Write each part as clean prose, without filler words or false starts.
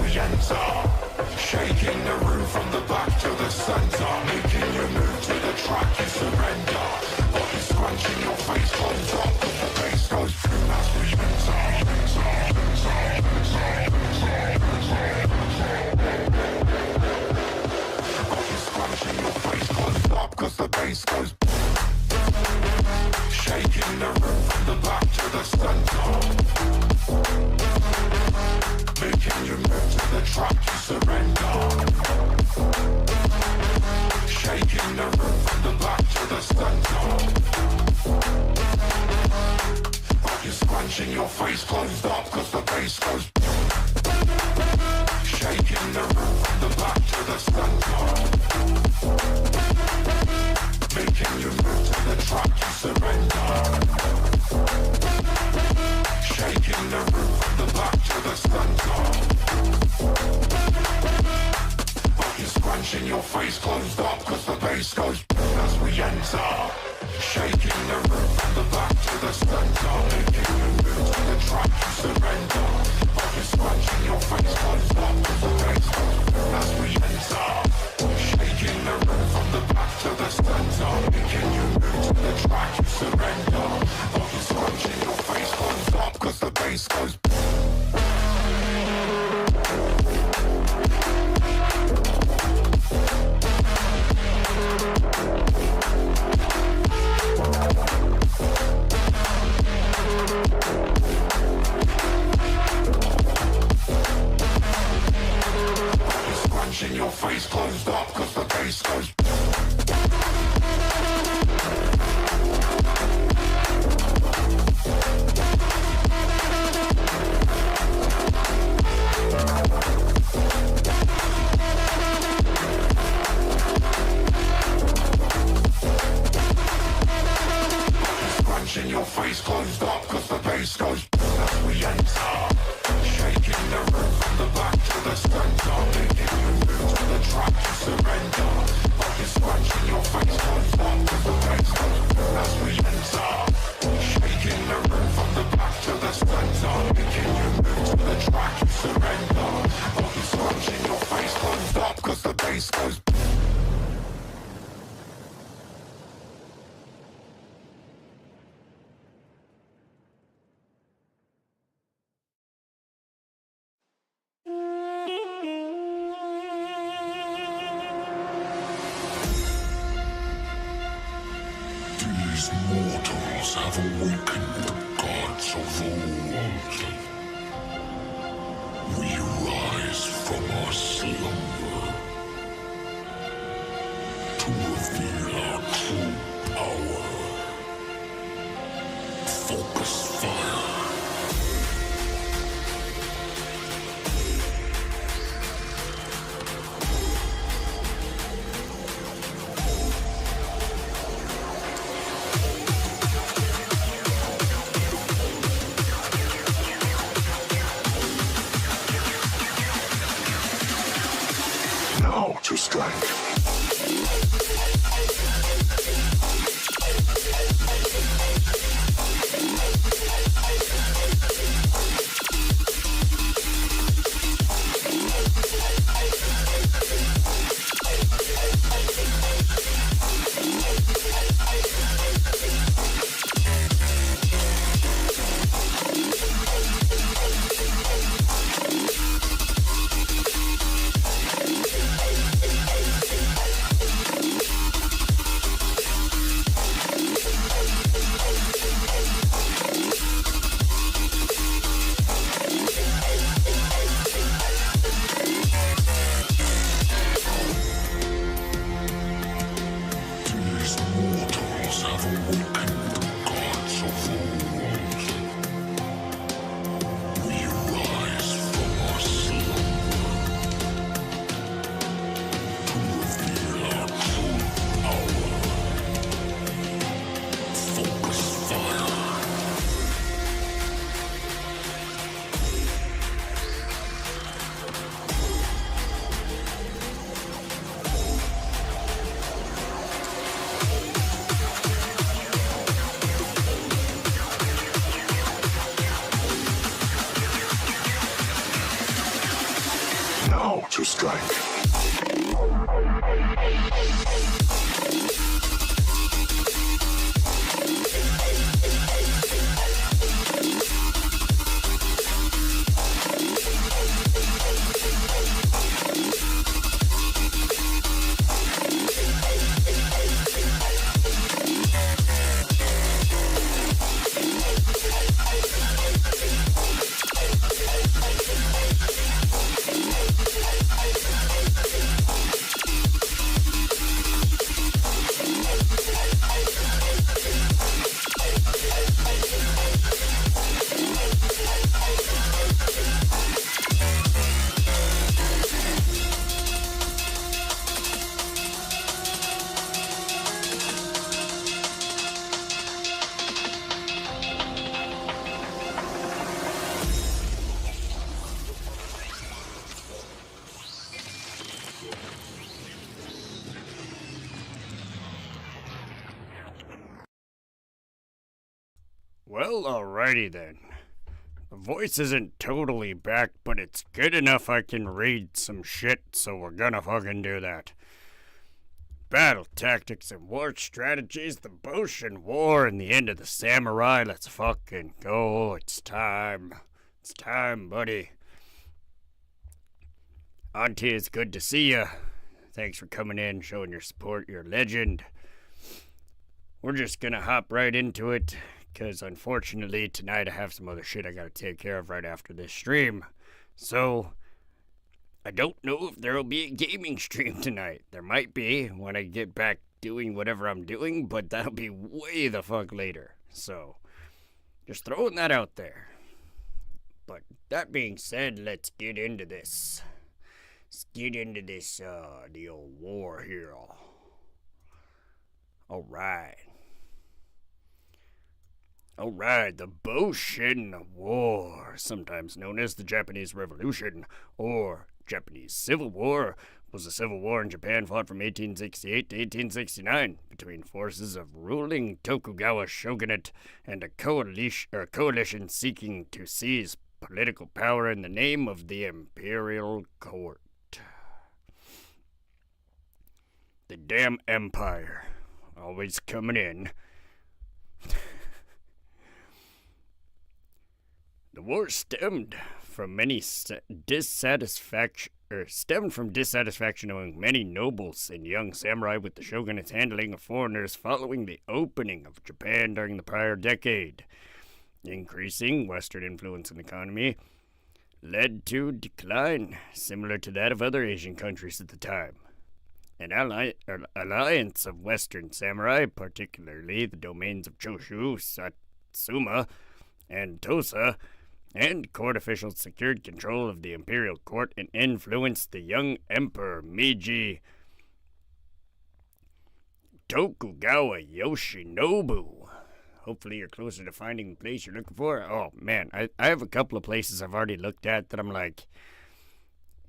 we enter. Shaking the room from the back to the center. Making you move to the track, you surrender. Body scrunching your face closed up. The bass goes through as we enter. Body scrunching your face closed up cause the bass goes. Shaking the room from the back to the center. Making you move to the track, you surrender. Shaking the room from the back to the center. Body scrunching your face closed up cause the bass goes. Shaking the room from the back to the center. Making you move to the track, you surrender. Shaking the room from the back to the center. Body scrunching your face closed up cause the bass goes as we enter. Shaking the room from the back to the center. Making you move to the track, you surrender. Body scrunching your face closed up cause the bass goes as we enter. Shaking the room from the back to the center. Making you move to the track, you surrender. Body scrunching your face closed up cause the bass goes. Scrunching your face closed up cause the bass goes. Scrunching your face closed up cause the bass goes as we enter. Shaking the room from the back to the center. Making you move to the track, you surrender. Body scrunching your face closed up cause the bass goes as we enter. Shaking the room from the back to the center. Making you move to the track, you surrender. Body scrunching your face closed up cause the bass goes. These mortals have awakened the gods of old. We rise from our slumber to reveal our true power. Focus fire. To strike. about to strike. Well, alrighty then. The voice isn't totally back, but it's good enough I can read some shit, so we're gonna fucking do that. Battle tactics and war strategies, the Boshin War, and the end of the samurai. Let's fucking go. It's time. It's time, buddy. Auntie, it's good to see ya. Thanks for coming in, showing your support. You're a legend. We're just gonna hop right into it, because unfortunately tonight I have some other shit I gotta take care of right after this stream. So, I don't know if there'll be a gaming stream tonight. There might be when I get back doing whatever I'm doing, but that'll be way the fuck later. So, just throwing that out there. But that being said, let's get into this. Let's get into this, the old war here. Alright. Alright, the Boshin War, sometimes known as the Japanese Revolution, or Japanese Civil War, was a civil war in Japan fought from 1868 to 1869 between forces of ruling Tokugawa shogunate and a coalition seeking to seize political power in the name of the imperial court. The damn empire, always coming in. The war stemmed from dissatisfaction among many nobles and young samurai with the shogunate's handling of foreigners following the opening of Japan during the prior decade. Increasing Western influence in the economy led to decline, similar to that of other Asian countries at the time. An alliance of Western samurai, particularly the domains of Choshu, Satsuma, and Tosa, and court officials secured control of the imperial court and influenced the young emperor Meiji Tokugawa Yoshinobu. Hopefully you're closer to finding the place you're looking for. Oh man, I have a couple of places I've already looked at that I'm like,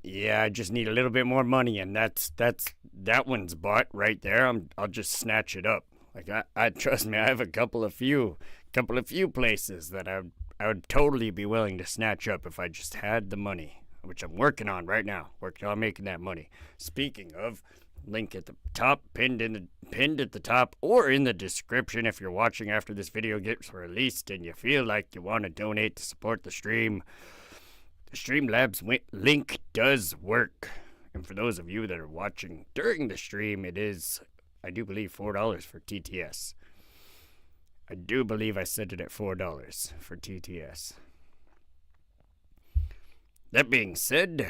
yeah, I just need a little bit more money, and that one's bought right there. I'll just snatch it up. Like I trust me, I have a couple of few places that I would totally be willing to snatch up if I just had the money, which I'm working on right now. Working on making that money. Speaking of, link at the top, pinned at the top, or in the description if you're watching after this video gets released and you feel like you want to donate to support the stream. The Streamlabs link does work. And for those of you that are watching during the stream, it is, I do believe, $4 for TTS. I do believe I set it at $4 for TTS. That being said,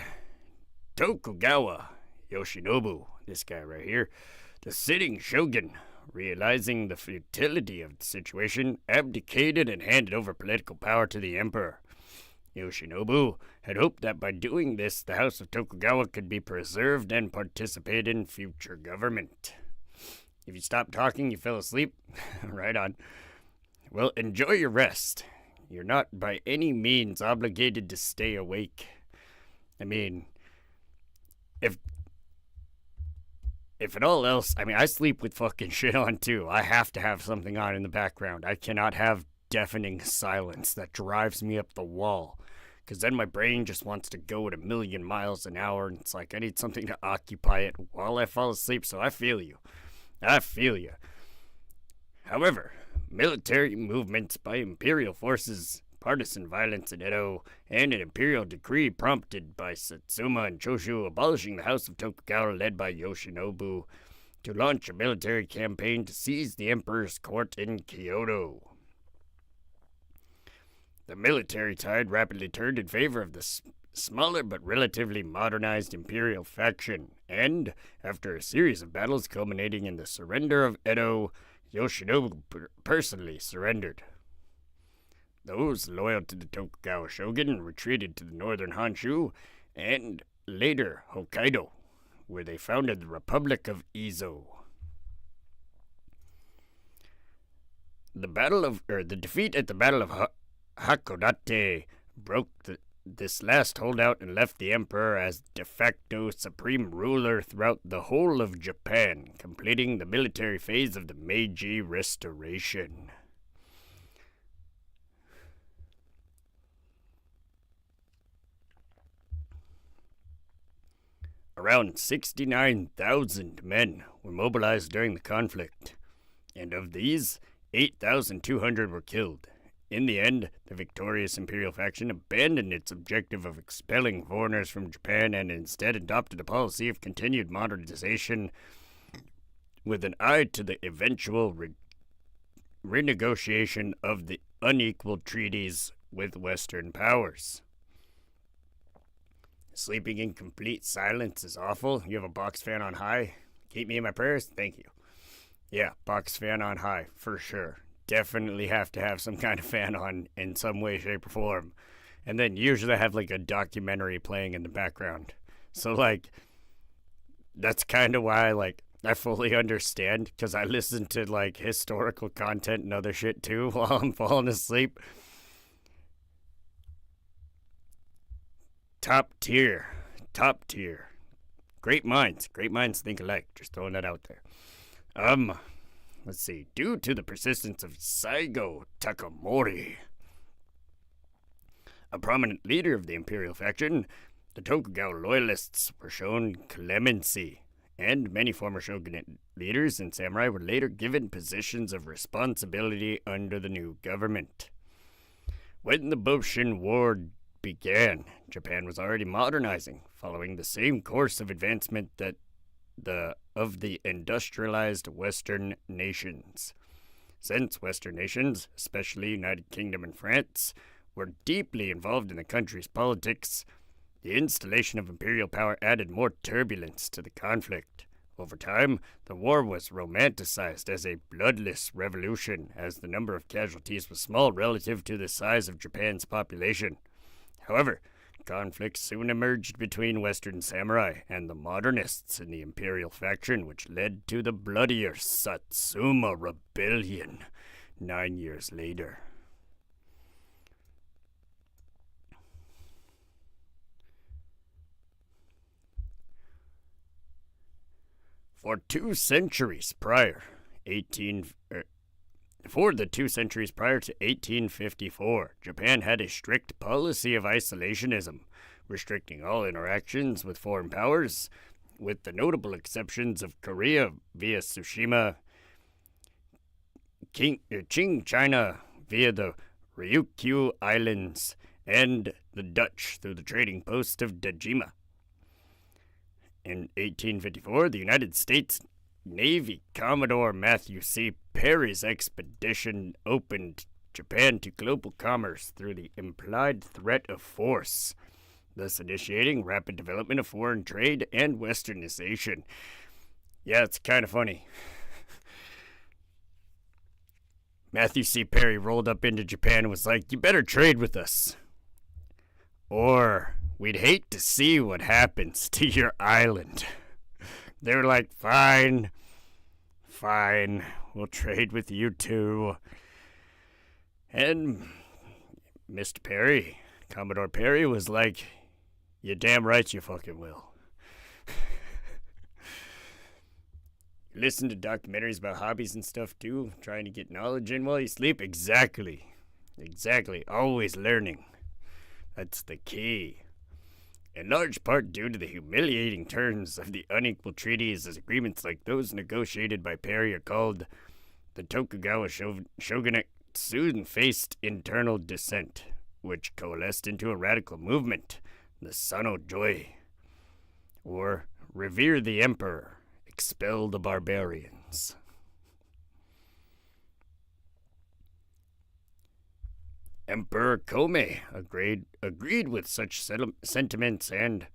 Tokugawa Yoshinobu, this guy right here, the sitting shogun, realizing the futility of the situation, abdicated and handed over political power to the emperor. Yoshinobu had hoped that by doing this, the House of Tokugawa could be preserved and participate in future government. If you stopped talking, you fell asleep? Right on. Well, enjoy your rest. You're not by any means obligated to stay awake. I mean, if at all else, I mean, I sleep with fucking shit on too. I have to have something on in the background. I cannot have deafening silence that drives me up the wall. because then my brain just wants to go at 1,000,000 miles an hour, and it's like I need something to occupy it while I fall asleep. So I feel you. I feel you. However, military movements by imperial forces, partisan violence in Edo, and an imperial decree prompted by Satsuma and Choshu abolishing the House of Tokugawa led by Yoshinobu to launch a military campaign to seize the emperor's court in Kyoto. The military tide rapidly turned in favor of the smaller but relatively modernized imperial faction, and, after a series of battles culminating in the surrender of Edo, Yoshinobu personally surrendered. Those loyal to the Tokugawa shogun retreated to the northern Honshu and later Hokkaido, where they founded the Republic of Izo. The defeat at the Battle of Hakodate broke this last holdout and left the emperor as de facto supreme ruler throughout the whole of Japan, completing the military phase of the Meiji Restoration. Around 69,000 men were mobilized during the conflict, and of these, 8,200 were killed. In the end, the victorious imperial faction abandoned its objective of expelling foreigners from Japan and instead adopted a policy of continued modernization with an eye to the eventual renegotiation of the unequal treaties with Western powers. Sleeping in complete silence is awful. You have a box fan on high? Keep me in my prayers? Thank you. Yeah, box fan on high, for sure. Definitely have to have some kind of fan on in some way, shape, or form. And then usually I have like a documentary playing in the background. So like, that's kind of why I fully understand, because I listen to like historical content and other shit too while I'm falling asleep. Top tier. Great minds think alike. Just throwing that out there. Let's see. Due to the persistence of Saigo Takamori, a prominent leader of the imperial faction, the Tokugawa loyalists were shown clemency, and many former shogunate leaders and samurai were later given positions of responsibility under the new government. When the Boshin War began, Japan was already modernizing, following the same course of advancement that of the industrialized Western nations. Since Western nations, especially United Kingdom and France, were deeply involved in the country's politics, the installation of imperial power added more turbulence to the conflict. Over time, the war was romanticized as a bloodless revolution, as the number of casualties was small relative to the size of Japan's population. However, conflicts soon emerged between Western samurai and the modernists in the imperial faction, which led to the bloodier Satsuma Rebellion 9 years later. For the 2 centuries prior to 1854, Japan had a strict policy of isolationism, restricting all interactions with foreign powers, with the notable exceptions of Korea via Tsushima, Qing China via the Ryukyu Islands, and the Dutch through the trading post of Dejima. In 1854, the United States Navy Commodore Matthew C. Perry's expedition opened Japan to global commerce through the implied threat of force, thus initiating rapid development of foreign trade and westernization. Yeah, it's kind of funny. Matthew C. Perry rolled up into Japan and was like, "You better trade with us, or we'd hate to see what happens to your island." They were like, fine, we'll trade with you too. And Mr. Perry, Commodore Perry, was like, "You're damn right you fucking will." Listen to documentaries about hobbies and stuff too, trying to get knowledge in while you sleep. Exactly. Always learning. That's the key. In large part due to the humiliating terms of the unequal treaties, as agreements like those negotiated by Perry are called, the Tokugawa shogunate soon faced internal dissent, which coalesced into a radical movement, the Sano Joi, or Revere the Emperor, expel the barbarians. Emperor Kome agreed with such sentiments and,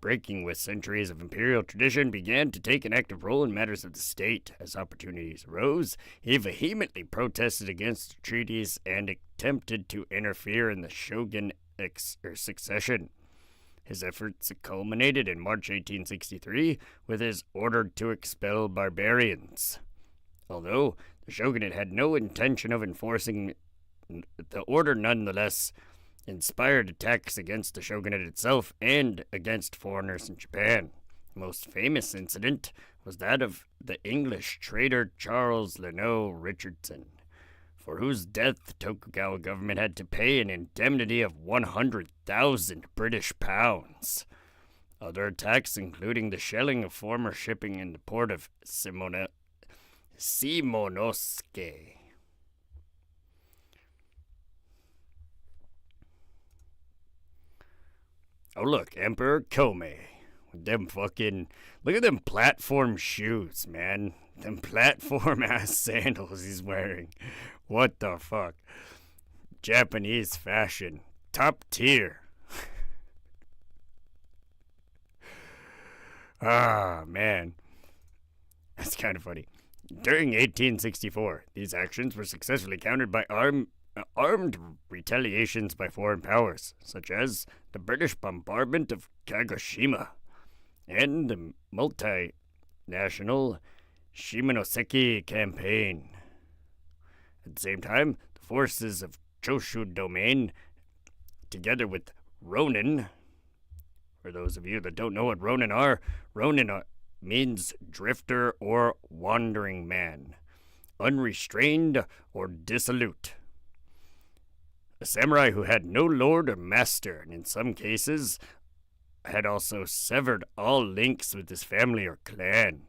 breaking with centuries of imperial tradition, began to take an active role in matters of the state. As opportunities arose, he vehemently protested against the treaties and attempted to interfere in the shogun succession. His efforts culminated in March 1863 with his order to expel barbarians. Although the shogunate had no intention of enforcing the order, nonetheless inspired attacks against the shogunate itself and against foreigners in Japan. The most famous incident was that of the English trader Charles Leno Richardson, for whose death the Tokugawa government had to pay an indemnity of 100,000 British pounds. Other attacks, including the shelling of former shipping in the port of Shimonosuke. Oh, look, Emperor Kome. With them fucking... Look at them platform shoes, man. Them platform-ass sandals he's wearing. What the fuck? Japanese fashion. Top tier. Ah, man. That's kind of funny. During 1864, these actions were successfully countered by armed retaliations by foreign powers, such as the British bombardment of Kagoshima and the multinational Shimonoseki campaign. At the same time, the forces of Choshu Domain, together with Ronin, for those of you that don't know what Ronin means drifter or wandering man, unrestrained or dissolute. A samurai who had no lord or master, and in some cases had also severed all links with his family or clan.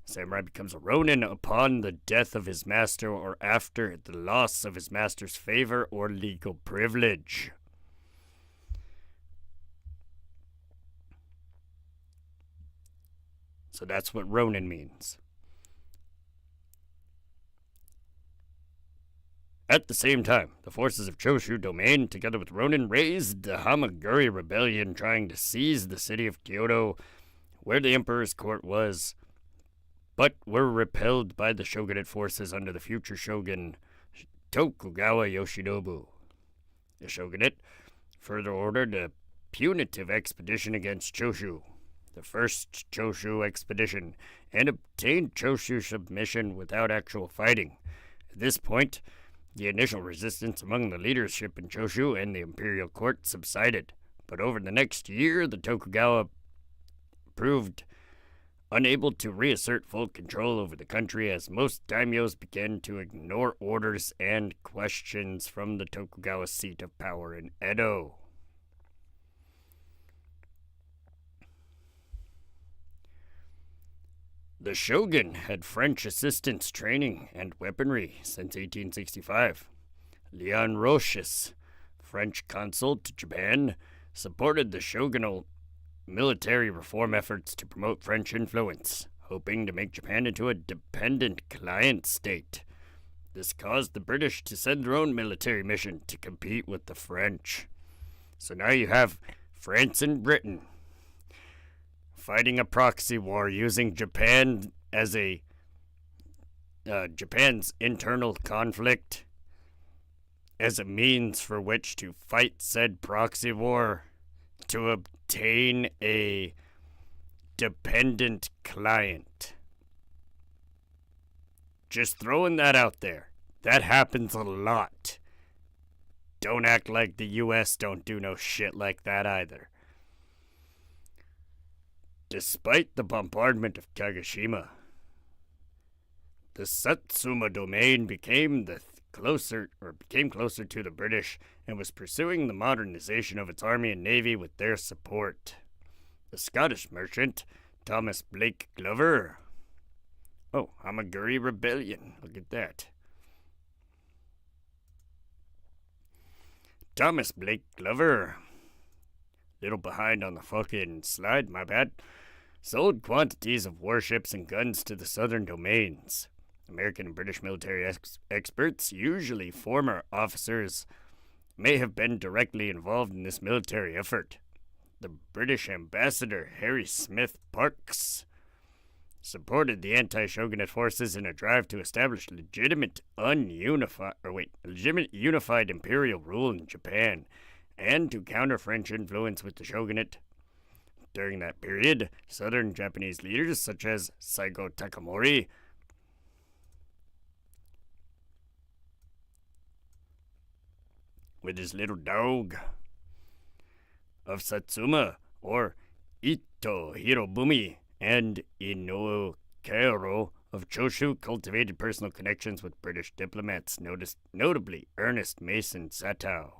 A samurai becomes a ronin upon the death of his master or after the loss of his master's favor or legal privilege. So that's what ronin means. At the same time, the forces of Choshu Domain, together with Ronin, raised the Hamaguri Rebellion, trying to seize the city of Kyoto, where the emperor's court was, but were repelled by the shogunate forces under the future shogun Tokugawa Yoshinobu. The shogunate further ordered a punitive expedition against Choshu, the first Choshu expedition, and obtained Choshu submission without actual fighting. At this point, the initial resistance among the leadership in Choshu and the imperial court subsided, but over the next year the Tokugawa proved unable to reassert full control over the country as most daimyos began to ignore orders and questions from the Tokugawa seat of power in Edo. The shogun had French assistance training and weaponry since 1865. Leon Roches, French consul to Japan, supported the shogunal military reform efforts to promote French influence, hoping to make Japan into a dependent client state. This caused the British to send their own military mission to compete with the French. So now you have France and Britain fighting a proxy war using Japan as Japan's internal conflict as a means for which to fight said proxy war to obtain a dependent client. Just throwing that out there. That happens a lot. Don't act like the US don't do no shit like that either. Despite the bombardment of Kagoshima, the Satsuma domain became the became closer to the British and was pursuing the modernization of its army and navy with their support. The Scottish merchant Thomas Blake Glover. Oh, Amaguri Rebellion. Look at that. Thomas Blake Glover. Little behind on the fucking slide, my bad. Sold quantities of warships and guns to the southern domains. American and British military experts, usually former officers, may have been directly involved in this military effort. The British ambassador Harry Smith Parkes supported the anti-shogunate forces in a drive to establish legitimate unified imperial rule in Japan and to counter French influence with the shogunate. During that period, southern Japanese leaders such as Saigo Takamori with his little dog of Satsuma, or Ito Hirobumi, and Inoue Kaoro of Choshu cultivated personal connections with British diplomats, notably Ernest Mason Satow.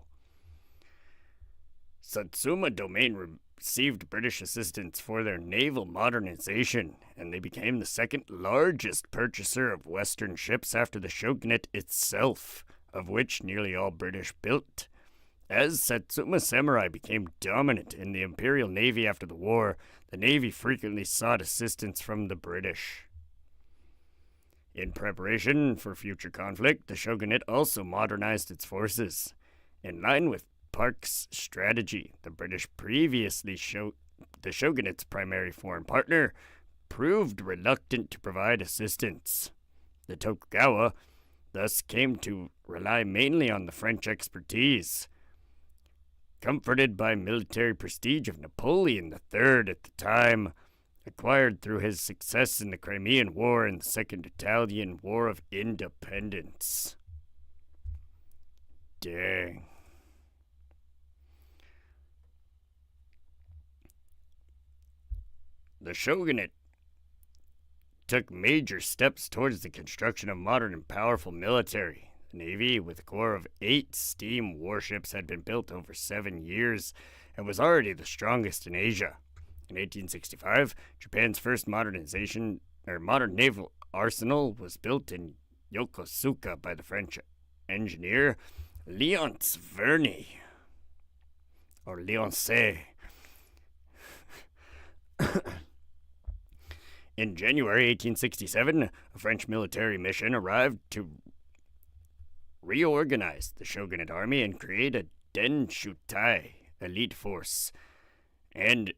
Satsuma domain received British assistance for their naval modernization, and they became the second largest purchaser of Western ships after the shogunate itself, of which nearly all British built. As Satsuma samurai became dominant in the Imperial Navy after the war, the Navy frequently sought assistance from the British. In preparation for future conflict, the shogunate also modernized its forces. In line with Parkes' strategy, the British, previously the shogunate's primary foreign partner, proved reluctant to provide assistance. The Tokugawa thus came to rely mainly on the French expertise. Comforted by military prestige of Napoleon III at the time, acquired through his success in the Crimean War and the Second Italian War of Independence. Dang. The shogunate took major steps towards the construction of modern and powerful military. The Navy, with a corps of 8 steam warships, had been built over 7 years and was already the strongest in Asia. In 1865, Japan's first modern naval arsenal was built in Yokosuka by the French engineer Léonce Verny, or Léonce. In January 1867, a French military mission arrived to reorganize the shogunate army and create a Denshutai elite force, and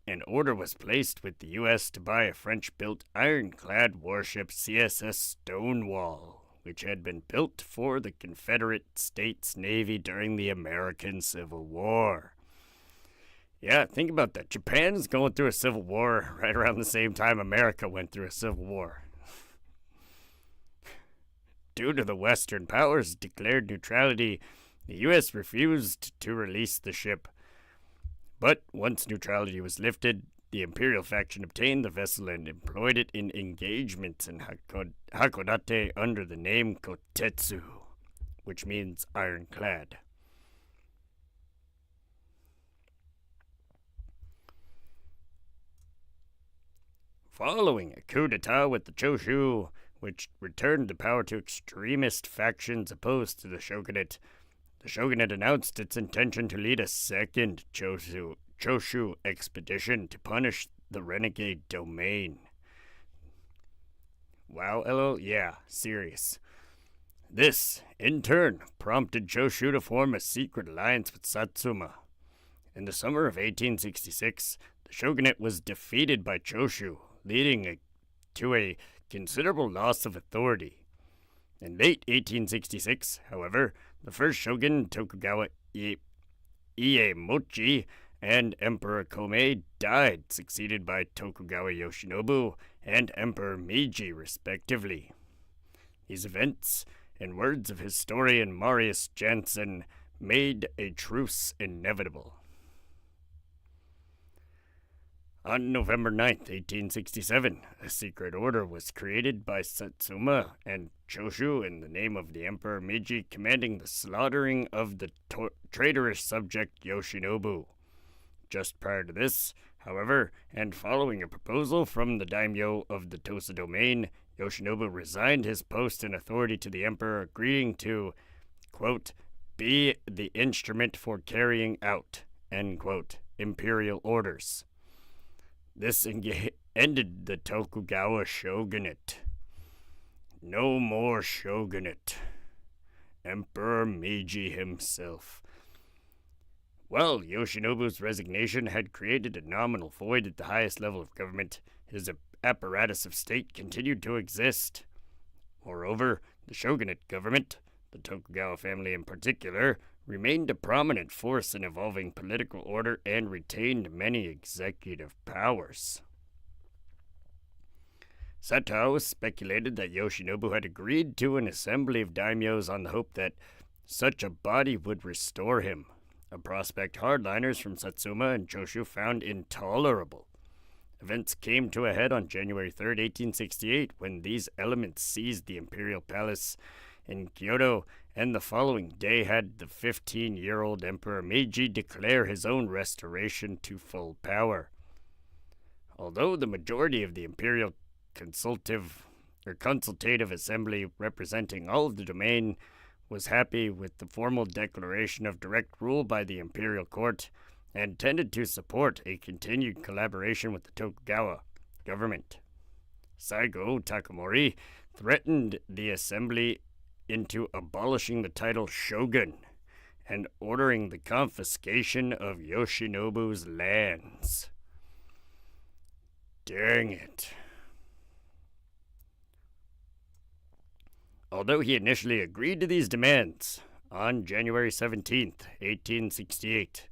an order was placed with the U.S. to buy a French-built ironclad warship CSS Stonewall, which had been built for the Confederate States Navy during the American Civil War. Yeah, think about that. Japan's going through a civil war right around the same time America went through a civil war. Due to the Western powers' declared neutrality, the U.S. refused to release the ship. But once neutrality was lifted, the Imperial faction obtained the vessel and employed it in engagements in Hakodate under the name Kotetsu, which means ironclad. Following a coup d'etat with the Choshu, which returned the power to extremist factions opposed to the shogunate announced its intention to lead a second Choshu expedition to punish the renegade domain. Wow, LL? Yeah, serious. This, in turn, prompted Choshu to form a secret alliance with Satsuma. In the summer of 1866, the shogunate was defeated by Choshu, leading to a considerable loss of authority. In late 1866, however, the first shogun, Tokugawa Iemochi, and Emperor Komei died, succeeded by Tokugawa Yoshinobu and Emperor Meiji, respectively. These events, in words of historian Marius Jansen, made a truce inevitable. On November 9th, 1867, a secret order was created by Satsuma and Choshu in the name of the Emperor Meiji, commanding the slaughtering of the traitorous subject Yoshinobu. Just prior to this, however, and following a proposal from the daimyo of the Tosa domain, Yoshinobu resigned his post and authority to the emperor, agreeing to, quote, be the instrument for carrying out, end quote, imperial orders. This ended the Tokugawa shogunate. No more shogunate. Emperor Meiji himself. While Yoshinobu's resignation had created a nominal void at the highest level of government, his apparatus of state continued to exist. Moreover, the shogunate government, the Tokugawa family in particular, remained a prominent force in evolving political order and retained many executive powers. Sato speculated that Yoshinobu had agreed to an assembly of daimyos on the hope that such a body would restore him, a prospect hardliners from Satsuma and Choshu found intolerable. Events came to a head on January 3, 1868, when these elements seized the imperial palace in Kyoto, and the following day had the 15-year-old Emperor Meiji declare his own restoration to full power. Although the majority of the imperial consultative assembly representing all of the domain was happy with the formal declaration of direct rule by the imperial court and tended to support a continued collaboration with the Tokugawa government, Saigo Takamori threatened the assembly into abolishing the title shogun and ordering the confiscation of Yoshinobu's lands. Dang it. Although he initially agreed to these demands, on January 17th, 1868,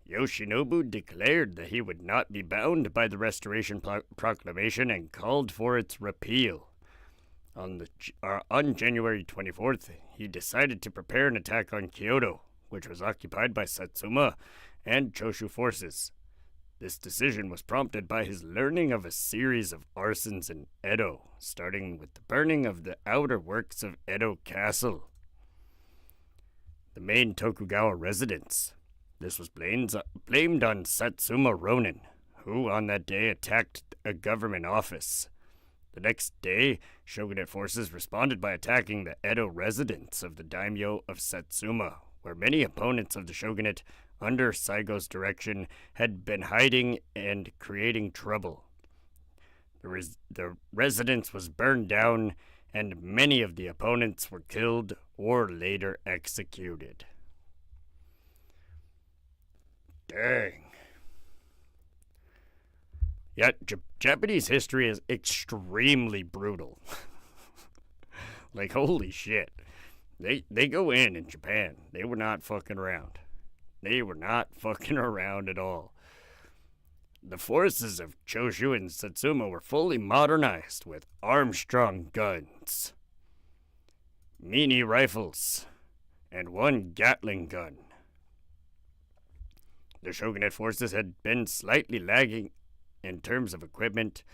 Yoshinobu declared that he would not be bound by the Restoration Proclamation and called for its repeal. On January 24th, he decided to prepare an attack on Kyoto, which was occupied by Satsuma and Choshu forces. This decision was prompted by his learning of a series of arsons in Edo, starting with the burning of the outer works of Edo Castle, the main Tokugawa residence. This was blamed on Satsuma Ronin, who on that day attacked a government office. The next day, shogunate forces responded by attacking the Edo residence of the daimyo of Satsuma, where many opponents of the shogunate, under Saigo's direction, had been hiding and creating trouble. The residence was burned down, and many of the opponents were killed or later executed. Dang. Yet, Japanese history is extremely brutal. Like, holy shit. They go in Japan. They were not fucking around. They were not fucking around at all. The forces of Choshu and Satsuma were fully modernized with Armstrong guns, Mini rifles, and one Gatling gun. The shogunate forces had been slightly lagging in terms of equipment,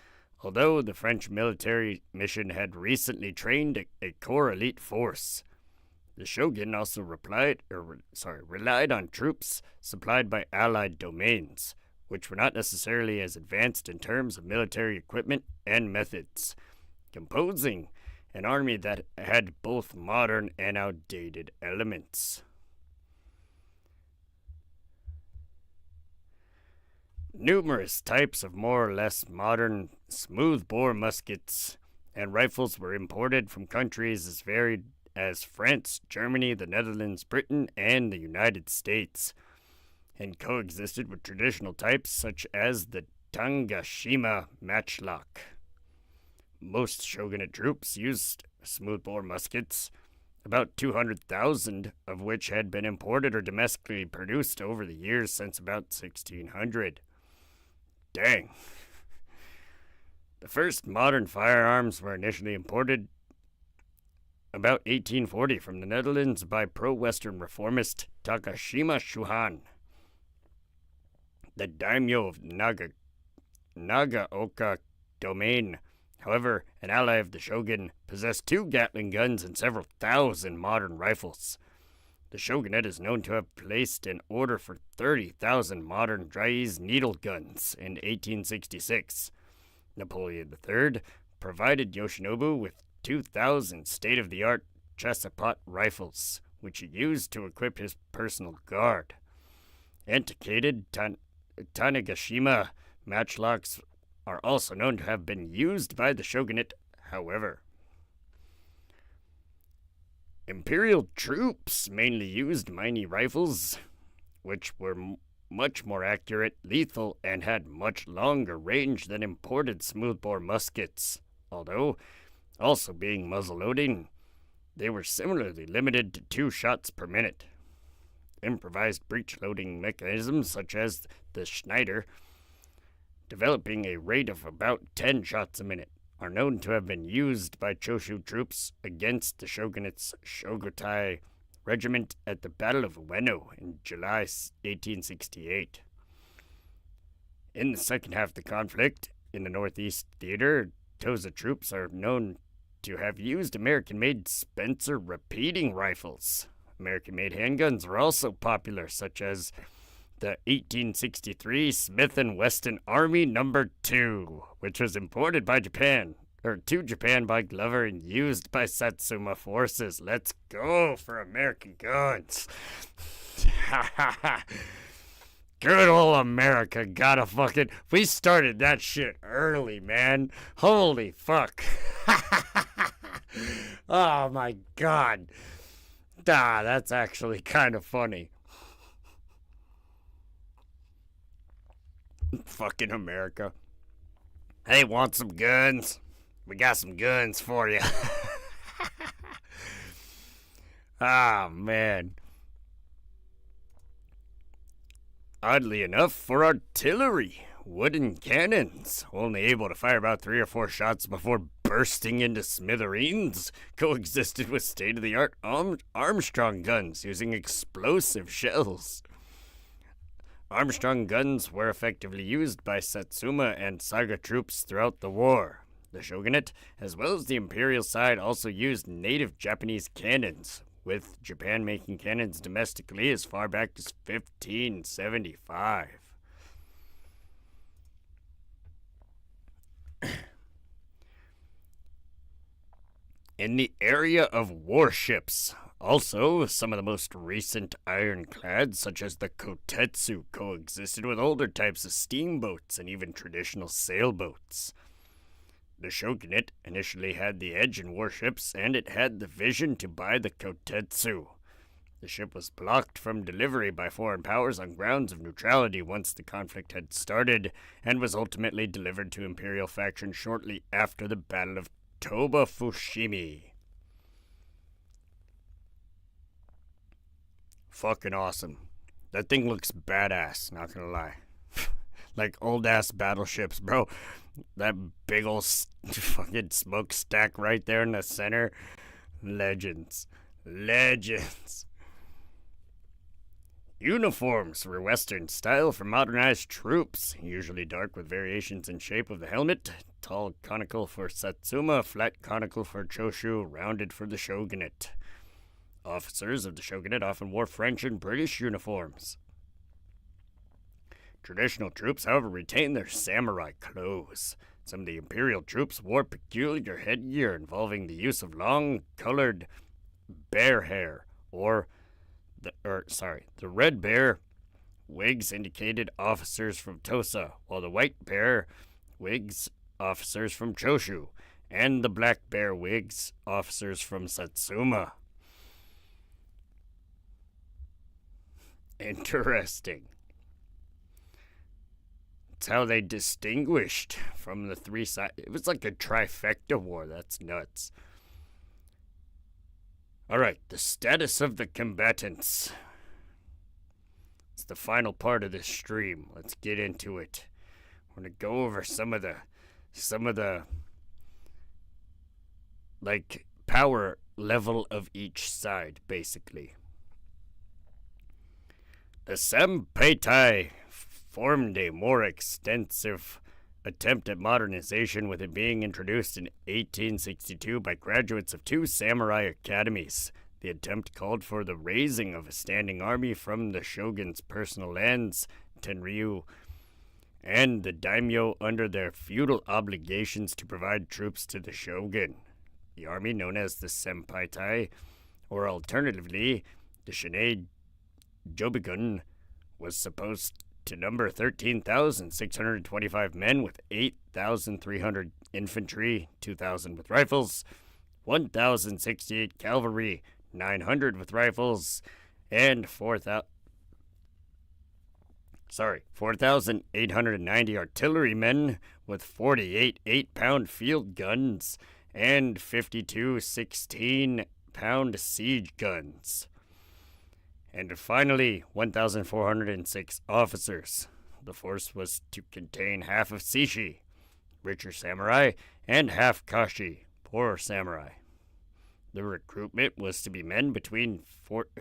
although the French military mission had recently trained a core elite force. The shogun also relied on troops supplied by allied domains, which were not necessarily as advanced in terms of military equipment and methods, composing an army that had both modern and outdated elements. Numerous types of more or less modern smoothbore muskets and rifles were imported from countries as varied as France, Germany, the Netherlands, Britain, and the United States, and coexisted with traditional types such as the Tangashima matchlock. Most shogunate troops used smoothbore muskets, about 200,000 of which had been imported or domestically produced over the years since about 1600. Dang. The first modern firearms were initially imported about 1840 from the Netherlands by pro-Western reformist Takashima Shuhan, the daimyo of Nagaoka domain. However, an ally of the shogun possessed 2 Gatling guns and several thousand modern rifles. The shogunate is known to have placed an order for 30,000 modern Dryese needle guns in 1866. Napoleon III provided Yoshinobu with 2,000 state-of-the-art Chesapeake rifles, which he used to equip his personal guard. Antiquated Tanegashima matchlocks are also known to have been used by the shogunate, however. Imperial troops mainly used Mini rifles, which were much more accurate, lethal, and had much longer range than imported smoothbore muskets. Although, also being muzzle-loading, they were similarly limited to 2 shots per minute. Improvised breech-loading mechanisms such as the Schneider, developing a rate of about 10 shots a minute, are known to have been used by Choshu troops against the shogunate's Shogotai regiment at the Battle of Ueno in July 1868. In the second half of the conflict, in the Northeast Theater, Tosa troops are known to have used American-made Spencer repeating rifles. American-made handguns were also popular, such as the 1863 Smith & Wesson Army No. 2, which was imported by Japan, or to Japan by Glover and used by Satsuma forces. Let's go for American guns. Good old America gotta fucking... We started that shit early, man. Holy fuck. Oh my god. That's actually kind of funny. Fucking America. Hey, want some guns? We got some guns for you. Ah, man. Oddly enough, for artillery, wooden cannons, only able to fire about 3 or 4 shots before bursting into smithereens, coexisted with state-of-the-art Armstrong guns using explosive shells. Armstrong guns were effectively used by Satsuma and Saga troops throughout the war. The shogunate, as well as the imperial side, also used native Japanese cannons, with Japan making cannons domestically as far back as 1575. In the area of warships, also, some of the most recent ironclads, such as the Kotetsu, coexisted with older types of steamboats and even traditional sailboats. The shogunate initially had the edge in warships, and it had the vision to buy the Kotetsu. The ship was blocked from delivery by foreign powers on grounds of neutrality once the conflict had started, and was ultimately delivered to imperial faction shortly after the Battle of Toba Fushimi. Fucking awesome. That thing looks badass, not gonna lie. Like old-ass battleships, bro. That big old fucking smokestack right there in the center. Legends. Legends. Uniforms were Western style for modernized troops, usually dark with variations in shape of the helmet. Tall conical for Satsuma, flat conical for Choshu, rounded for the shogunate. Officers of the shogunate often wore French and British uniforms. Traditional troops, however, retained their samurai clothes. Some of the imperial troops wore peculiar headgear involving the use of long, colored bear hair, the red bear wigs indicated officers from Tosa, while the white bear wigs officers from Choshu, and the black bear wigs officers from Satsuma. Interesting. It's how they distinguished from the 3 sides. It was like a trifecta war. That's nuts. Alright, the status of the combatants. It's the final part of this stream. Let's get into it. We're gonna go over some of the like power level of each side, basically. The Sampeitai formed a more extensive attempt at modernization, with it being introduced in 1862 by graduates of 2 samurai academies. The attempt called for the raising of a standing army from the shogun's personal lands, Tenryu, and the daimyo under their feudal obligations to provide troops to the shogun. The army, known as the Senpaitai, or alternatively the Shinei Jobigun, was supposed to number 13,625 men with 8,300 infantry, 2,000 with rifles, 1,068 cavalry, 900 with rifles, and 4,890 artillerymen with 48 8-pound field guns and 52 16-pound siege guns. And finally, 1,406 officers. The force was to contain half of Shishi, richer samurai, and half Kashi, poorer samurai. The recruitment was to be men between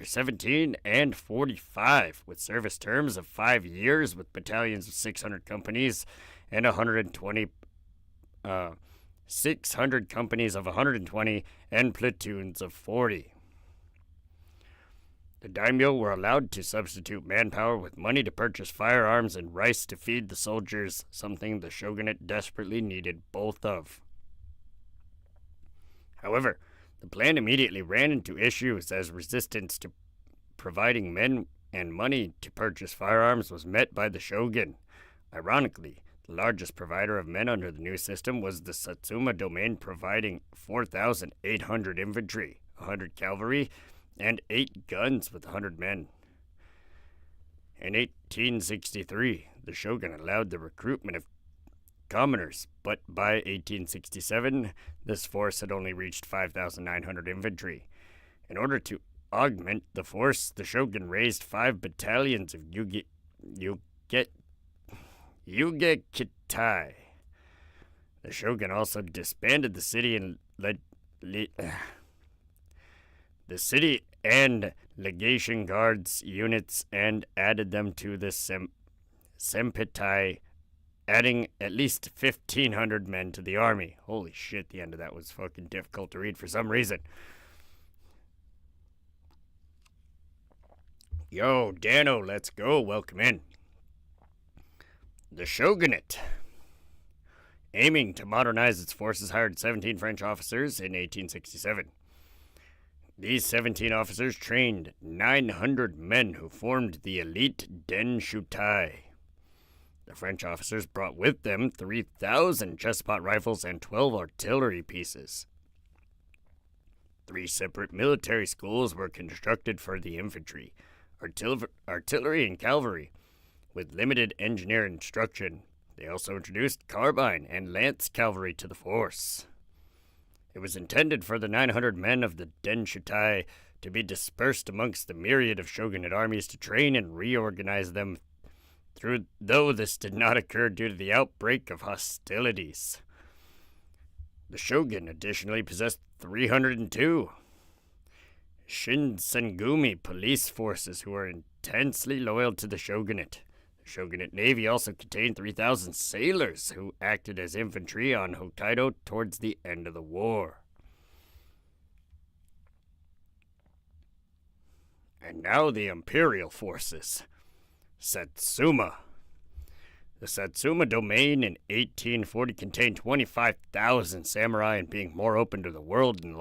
17 and 45, with service terms of 5 years, with battalions of 600 companies and 600 companies of 120 and platoons of 40. The daimyo were allowed to substitute manpower with money to purchase firearms and rice to feed the soldiers, something the shogunate desperately needed both of. However, the plan immediately ran into issues, as resistance to providing men and money to purchase firearms was met by the shogun. Ironically, the largest provider of men under the new system was the Satsuma domain, providing 4,800 infantry, 100 cavalry, and 8 guns with 100 men. In 1863, the shogun allowed the recruitment of commoners, but by 1867, this force had only reached 5,900 infantry. In order to augment the force, the shogun raised 5 battalions of Yugekitai. The shogun also disbanded the city and legation guards units and added them to the Senpaitai, adding at least 1,500 men to the army. Holy shit, the end of that was fucking difficult to read for some reason. Yo, Dano, let's go. Welcome in. The shogunate, aiming to modernize its forces, hired 17 French officers in 1867. These 17 officers trained 900 men who formed the elite Denshutai. The French officers brought with them 3,000 chest-pot rifles and 12 artillery pieces. 3 separate military schools were constructed for the infantry, artillery and cavalry, with limited engineer instruction. They also introduced carbine and lance cavalry to the force. It was intended for the 900 men of the Denshutai to be dispersed amongst the myriad of shogunate armies to train and reorganize them, though this did not occur due to the outbreak of hostilities. The shogun additionally possessed 302 Shinsengumi police forces who were intensely loyal to the shogunate. The shogunate navy also contained 3,000 sailors who acted as infantry on Hokkaido towards the end of the war. And now the imperial forces. Satsuma. The Satsuma domain in 1840 contained 25,000 samurai, and being more open to the world and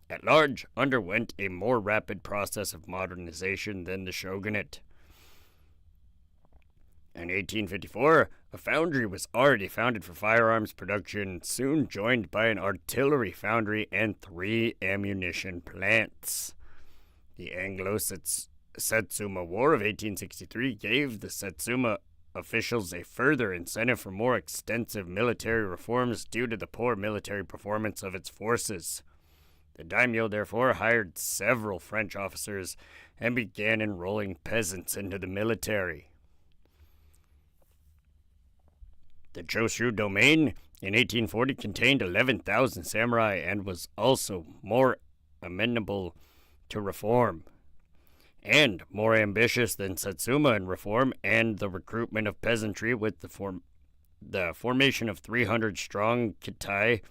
at large, underwent a more rapid process of modernization than the shogunate. In 1854, a foundry was already founded for firearms production, soon joined by an artillery foundry and 3 ammunition plants. The Anglo-Satsuma War of 1863 gave the Satsuma officials a further incentive for more extensive military reforms due to the poor military performance of its forces. The daimyo therefore hired several French officers and began enrolling peasants into the military. The Choshu domain in 1840 contained 11,000 samurai and was also more amenable to reform, and more ambitious than Satsuma in reform and the recruitment of peasantry, with the the formation of 300 strong Kitai,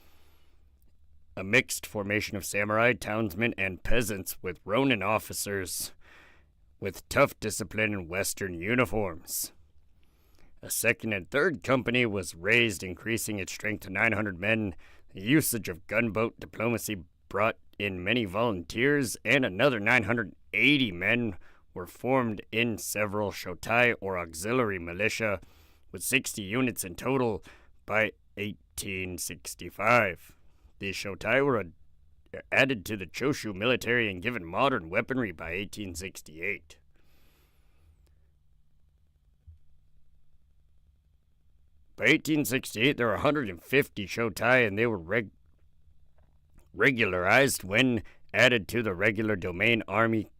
a mixed formation of samurai, townsmen, and peasants with Ronin officers with tough discipline in Western uniforms. A second and third company was raised, increasing its strength to 900 men. The usage of gunboat diplomacy brought in many volunteers, and another 980 men were formed in several shotai or auxiliary militia, with 60 units in total by 1865. The shotai were added to the Choshu military and given modern weaponry by 1868. By 1868, there were 150 shotai, and they were regularized when added to the regular domain army.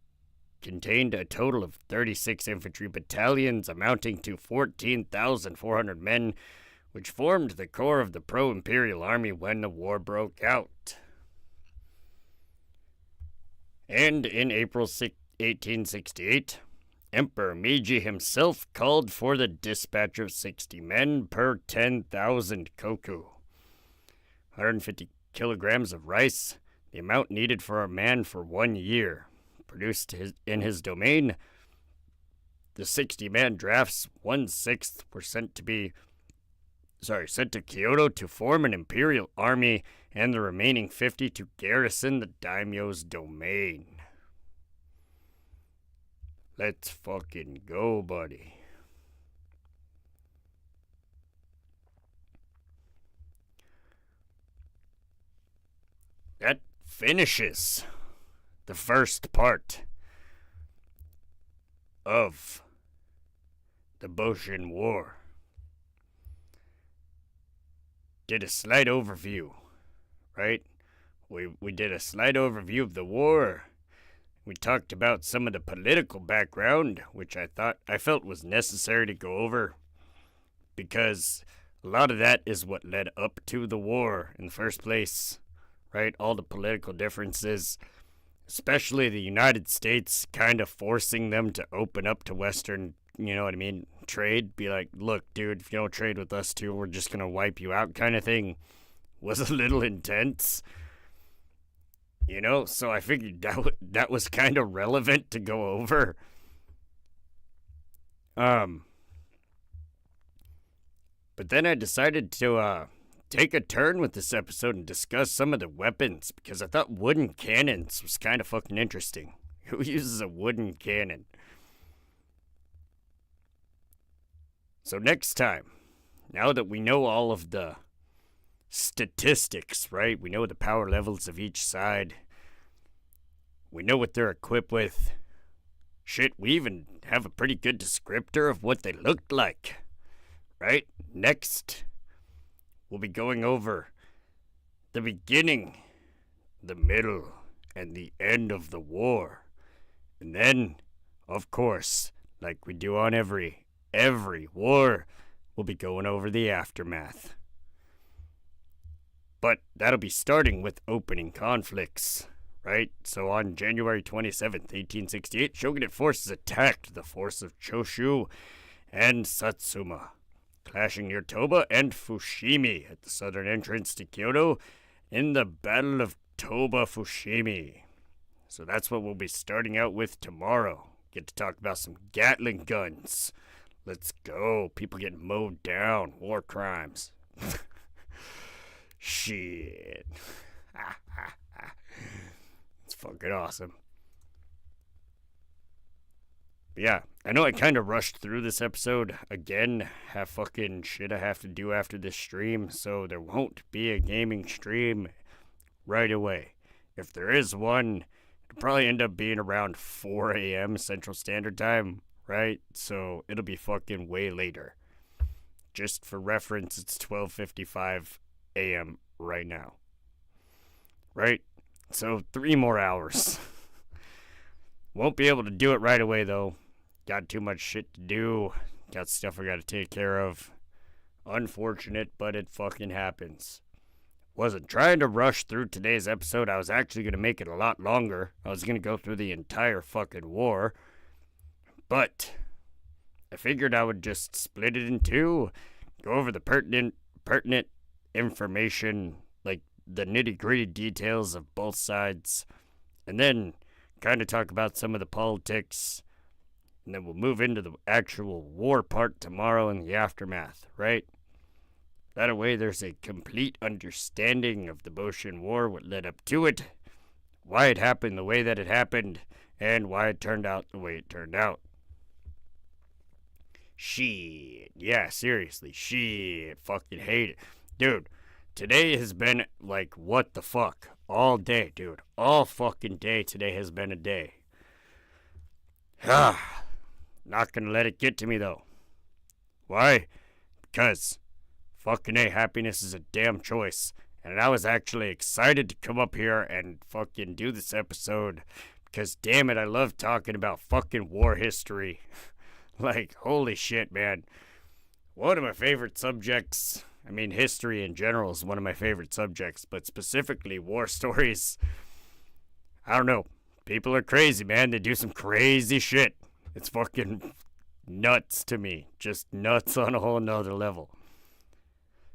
Contained a total of 36 infantry battalions amounting to 14,400 men, which formed the core of the pro-imperial army when the war broke out. And in April 1868, Emperor Meiji himself called for the dispatch of 60 men per 10,000 koku. 150 kilograms of rice, the amount needed for a man for 1 year. Produced in his domain, the 60-man drafts, 1/6 were sent to Kyoto to form an imperial army, and the remaining 50 to garrison the daimyo's domain. Let's fucking go, buddy. That finishes the first part of the Boshin War. Did a slight overview, right? We did a slight overview of the war. We talked about some of the political background, which I felt was necessary to go over, because a lot of that is what led up to the war in the first place, right? All the political differences, especially the United States kind of forcing them to open up to Western, you know what I mean, trade. Be like, look, dude, if you don't trade with us too, we're just going to wipe you out kind of thing. Was a little intense. You know, so I figured that was kind of relevant to go over. But then I decided to take a turn with this episode and discuss some of the weapons, because I thought wooden cannons was kind of fucking interesting. Who uses a wooden cannon? So next time, now that we know all of the statistics, right? We know the power levels of each side. We know what they're equipped with. Shit, we even have a pretty good descriptor of what they looked like, right? Next, we'll be going over the beginning, the middle, and the end of the war. And then, of course, like we do on every war, we'll be going over the aftermath. But that'll be starting with opening conflicts, right? So on January 27th, 1868, shogunate forces attacked the force of Choshu and Satsuma, clashing near Toba and Fushimi at the southern entrance to Kyoto in the Battle of Toba-Fushimi. So that's what we'll be starting out with tomorrow. Get to talk about some Gatling guns. Let's go. People getting mowed down. War crimes. Shit. It's fucking awesome. But yeah, I know I kind of rushed through this episode. Again, have fucking shit I have to do after this stream, so there won't be a gaming stream right away. If there is one, it'll probably end up being around 4 a.m. Central Standard Time, right? So it'll be fucking way later. Just for reference, it's 12:55 a.m. right now. Right? So 3 more hours. Won't be able to do it right away, though. Got too much shit to do. Got stuff I gotta take care of. Unfortunate, but it fucking happens. Wasn't trying to rush through today's episode. I was actually gonna make it a lot longer. I was gonna go through the entire fucking war. But I figured I would just split it in two. go over the pertinent information, like the nitty-gritty details of both sides, and then kind of talk about some of the politics, and then we'll move into the actual war part tomorrow in the aftermath, right? That way there's a complete understanding of the Boshin War, what led up to it, why it happened the way that it happened, and why it turned out the way it turned out. Shit. Yeah, seriously. Shit. Fucking hate it. Dude, today has been like, what the fuck? All day, dude. All fucking day today has been a day. Not gonna let it get to me, though. Why? Because fucking A, happiness is a damn choice. And I was actually excited to come up here and fucking do this episode. Because damn it, I love talking about fucking war history. Like, holy shit, man. One of my favorite subjects, I mean, history in general is one of my favorite subjects, but specifically war stories, I don't know. People are crazy, man. They do some crazy shit. It's fucking nuts to me. Just nuts on a whole nother level.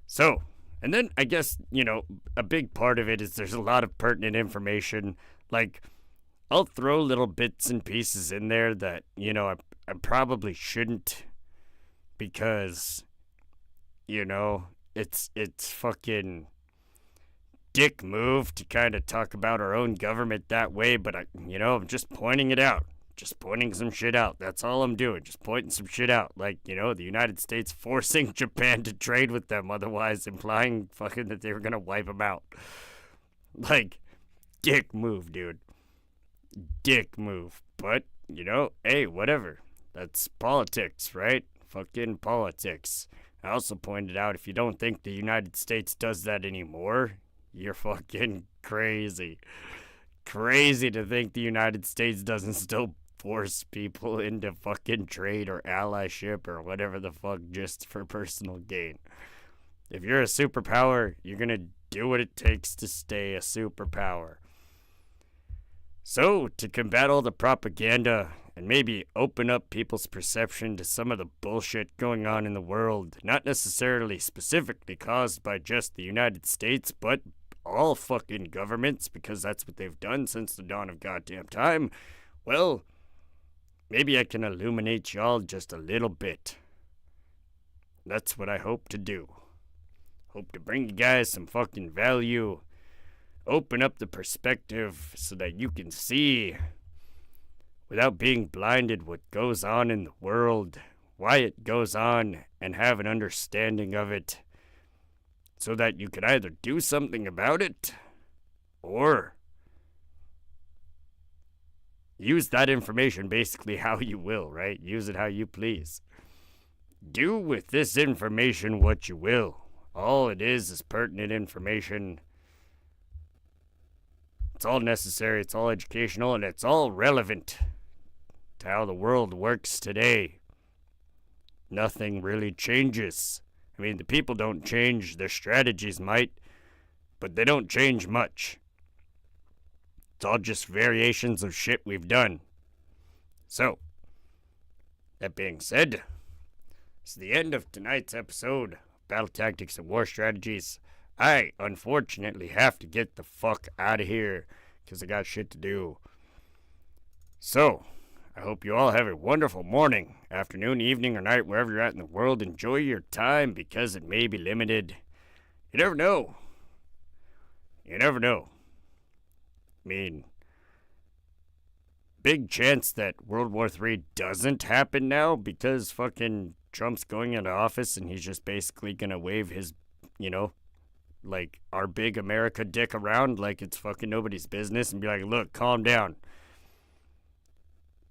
So, and then I guess, you know, a big part of it is there's a lot of pertinent information. Like, I'll throw little bits and pieces in there that, you know, I probably shouldn't, because, you know, it's fucking dick move to kind of talk about our own government that way, but I'm just pointing it out. Just pointing some shit out. That's all I'm doing. Just pointing some shit out. Like, you know, the United States forcing Japan to trade with them, otherwise implying fucking that they were gonna wipe them out. Like, dick move, dude. Dick move. But, you know, hey, whatever. That's politics, right? Fucking politics. I also pointed out, if you don't think the United States does that anymore, you're fucking crazy. Crazy to think the United States doesn't still force people into fucking trade or allyship or whatever the fuck just for personal gain. If you're a superpower, you're gonna do what it takes to stay a superpower. So, to combat all the propaganda and maybe open up people's perception to some of the bullshit going on in the world, not necessarily specifically caused by just the United States, but all fucking governments, because that's what they've done since the dawn of goddamn time, well, maybe I can illuminate y'all just a little bit. That's what I hope to do. Hope to bring you guys some fucking value, open up the perspective so that you can see, without being blinded, what goes on in the world, why it goes on, and have an understanding of it, so that you can either do something about it, or use that information basically how you will, right? Use it how you please. Do with this information what you will. All it is pertinent information. It's all necessary, it's all educational, and it's all relevant to how the world works today. Nothing really changes. I mean, the people don't change, their strategies might, but they don't change much. It's all just variations of shit we've done. So, that being said, it's the end of tonight's episode of Battle Tactics and War Strategies. I, unfortunately, have to get the fuck out of here, because I got shit to do. So, I hope you all have a wonderful morning, afternoon, evening, or night, wherever you're at in the world. Enjoy your time, because it may be limited. You never know. You never know. I mean, big chance that World War III doesn't happen now, because fucking Trump's going into office and he's just basically gonna wave his, like, our big America dick around like it's fucking nobody's business and be like, look, calm down.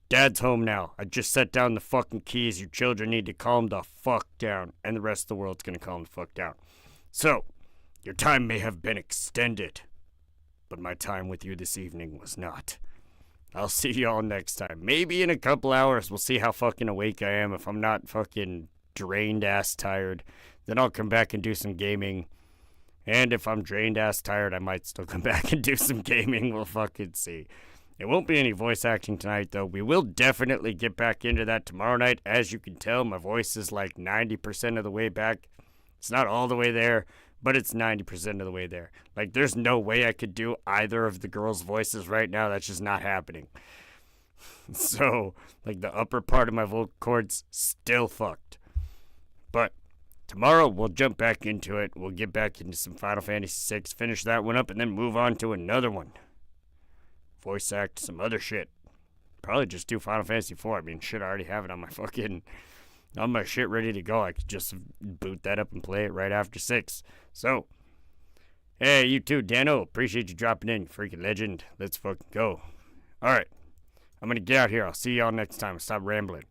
Dad's home now. I just set down the fucking keys. Your children need to calm the fuck down. And the rest of the world's gonna calm the fuck down. So, your time may have been extended, but my time with you this evening was not. I'll see y'all next time. Maybe in a couple hours. We'll see how fucking awake I am. If I'm not fucking drained ass tired, then I'll come back and do some gaming. And if I'm drained ass tired, I might still come back and do some gaming. We'll fucking see. It won't be any voice acting tonight, though. We will definitely get back into that tomorrow night. As you can tell, my voice is like 90% of the way back. It's not all the way there, but it's 90% of the way there. Like, there's no way I could do either of the girls' voices right now. That's just not happening. So, like, the upper part of my vocal cords still fucked. But tomorrow we'll jump back into it. We'll get back into some Final Fantasy VI, finish that one up, and then move on to another one. Voice act, some other shit. Probably just do Final Fantasy IV. I mean, shit, I already have it on my shit ready to go. I could just boot that up and play it right after 6. So, hey, you too, Dano. Appreciate you dropping in, you freaking legend. Let's fucking go. All right. I'm going to get out here. I'll see y'all next time. Stop rambling.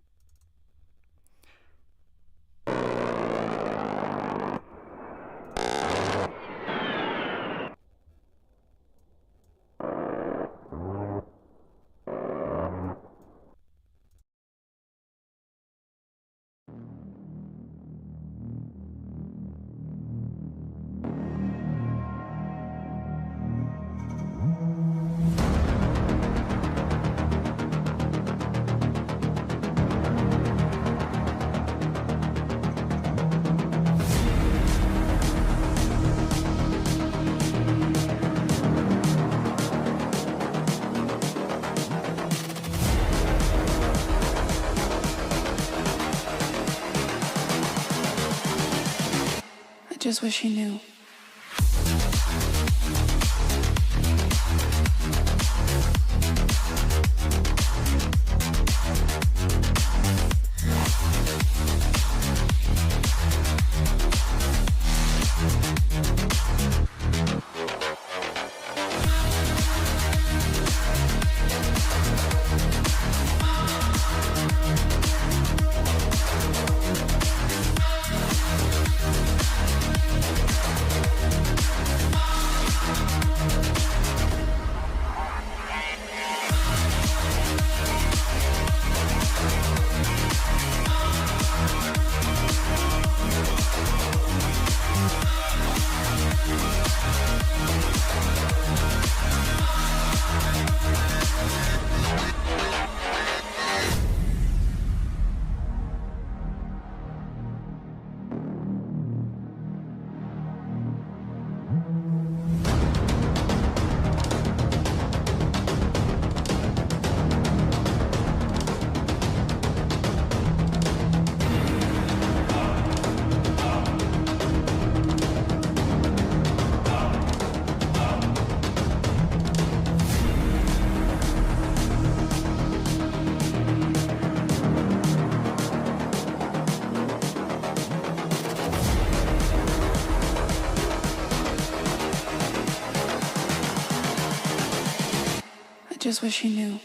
I just wish he knew. I just wish he knew.